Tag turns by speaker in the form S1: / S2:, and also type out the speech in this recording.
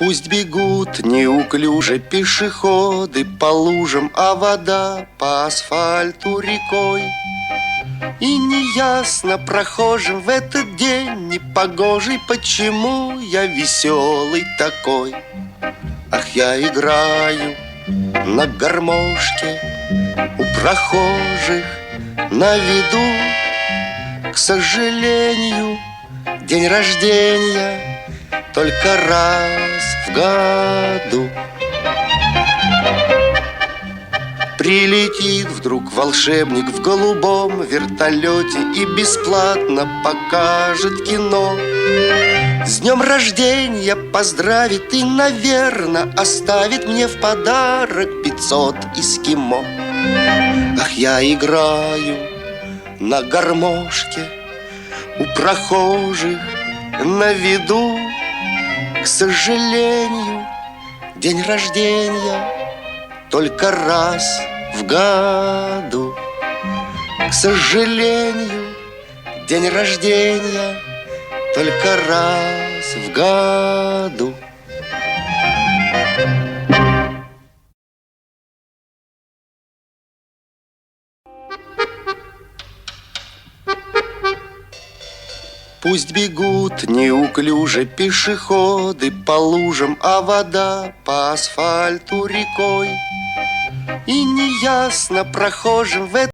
S1: Пусть бегут неуклюже пешеходы по лужам, а вода по асфальту рекой. И неясно прохожим в этот день непогожий, почему я веселый такой. Ах, я играю на гармошке у прохожих на виду. К сожалению, день рождения только раз в году. Прилетит вдруг волшебник в голубом вертолете и бесплатно покажет кино. С днем рождения поздравит и, наверно, оставит мне в подарок 500 эскимо. Ах, я играю на гармошке у прохожих на виду. К сожалению, день рождения только раз в году. К сожалению, день рождения только раз в году. Пусть бегут неуклюже пешеходы по лужам, а вода по асфальту рекой. И неясно прохожим в этом